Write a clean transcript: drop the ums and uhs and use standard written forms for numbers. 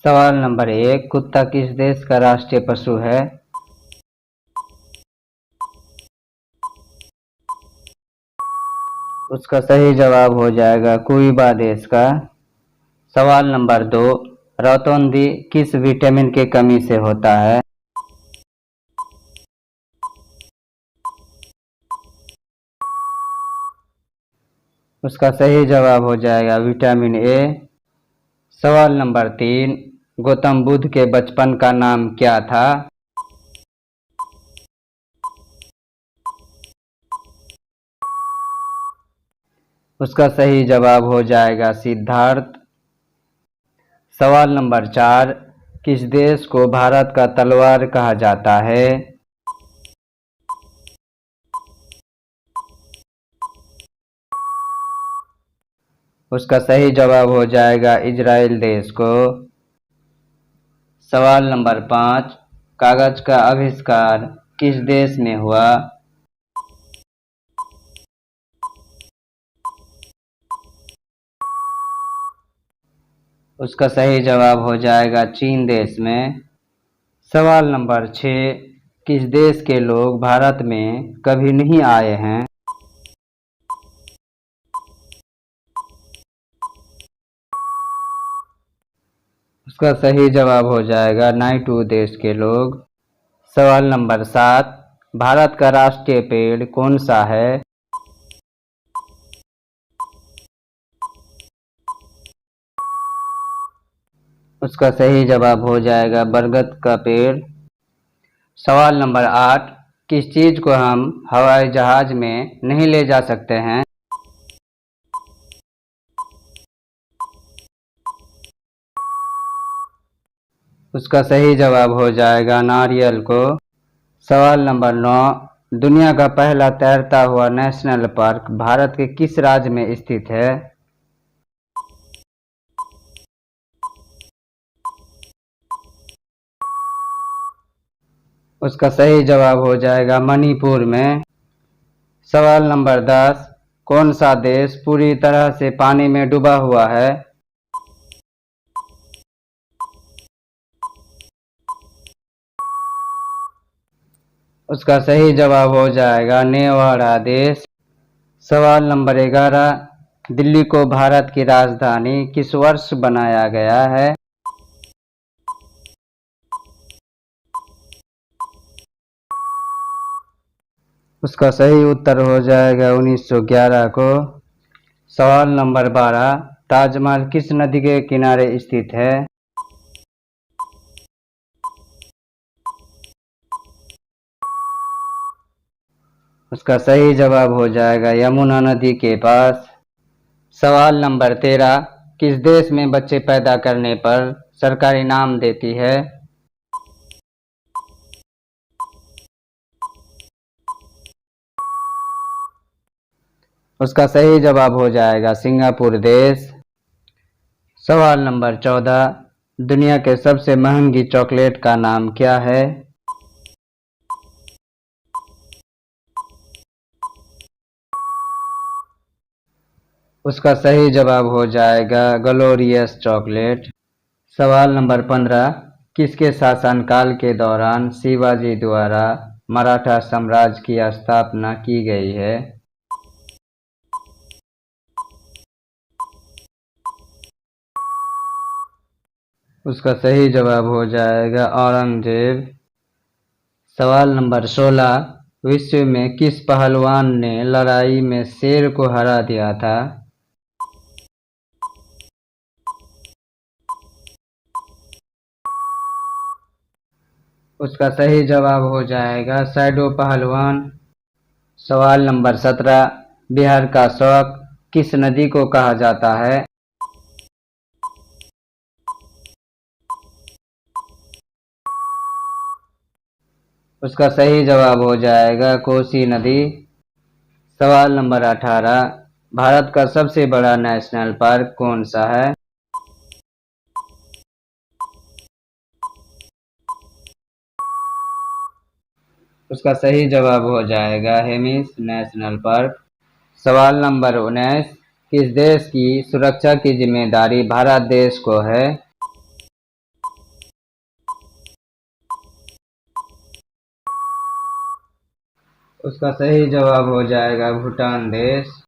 सवाल नंबर 1, कुत्ता किस देश का राष्ट्रीय पशु है? उसका सही जवाब हो जाएगा क्यूबा देश का। सवाल नंबर 2, रतौंधी किस विटामिन की कमी से होता है? उसका सही जवाब हो जाएगा विटामिन ए। सवाल नंबर 3, गौतम बुद्ध के बचपन का नाम क्या था? उसका सही जवाब हो जाएगा सिद्धार्थ। सवाल नंबर 4, किस देश को भारत का तलवार कहा जाता है? उसका सही जवाब हो जाएगा इजराइल देश को। सवाल नंबर 5, कागज का आविष्कार किस देश में हुआ? उसका सही जवाब हो जाएगा चीन देश में। सवाल नंबर 6, किस देश के लोग भारत में कभी नहीं आए हैं? उसका सही जवाब हो जाएगा नाइटू देश के लोग। सवाल नंबर 7, भारत का राष्ट्रीय पेड़ कौन सा है? उसका सही जवाब हो जाएगा बरगद का पेड़। सवाल नंबर 8, किस चीज को हम हवाई जहाज में नहीं ले जा सकते हैं? उसका सही जवाब हो जाएगा नारियल को। सवाल नंबर 9, दुनिया का पहला तैरता हुआ नेशनल पार्क भारत के किस राज्य में स्थित है? उसका सही जवाब हो जाएगा मणिपुर में। सवाल नंबर 10, कौन सा देश पूरी तरह से पानी में डूबा हुआ है? उसका सही जवाब हो जाएगा नेवाड़ा देश। सवाल नंबर 11, दिल्ली को भारत की राजधानी किस वर्ष बनाया गया है? उसका सही उत्तर हो जाएगा 1911 को। सवाल नंबर 12, ताजमहल किस नदी के किनारे स्थित है? उसका सही जवाब हो जाएगा यमुना नदी के पास। सवाल नंबर 13, किस देश में बच्चे पैदा करने पर सरकार इनाम देती है? उसका सही जवाब हो जाएगा सिंगापुर देश। सवाल नंबर 14, दुनिया के सबसे महंगी चॉकलेट का नाम क्या है? उसका सही जवाब हो जाएगा ग्लोरियस चॉकलेट। सवाल नंबर 15, किसके शासनकाल के दौरान शिवाजी द्वारा मराठा साम्राज्य की स्थापना की गई है? उसका सही जवाब हो जाएगा औरंगजेब। सवाल नंबर 16, विश्व में किस पहलवान ने लड़ाई में शेर को हरा दिया था? उसका सही जवाब हो जाएगा सैडो पहलवान। सवाल नंबर 17, बिहार का शौक किस नदी को कहा जाता है? उसका सही जवाब हो जाएगा कोसी नदी। सवाल नंबर 18, भारत का सबसे बड़ा नेशनल पार्क कौन सा है? उसका सही जवाब हो जाएगा हेमिस नेशनल पार्क। सवाल नंबर 19, किस देश की सुरक्षा की जिम्मेदारी भारत देश को है? उसका सही जवाब हो जाएगा भूटान देश।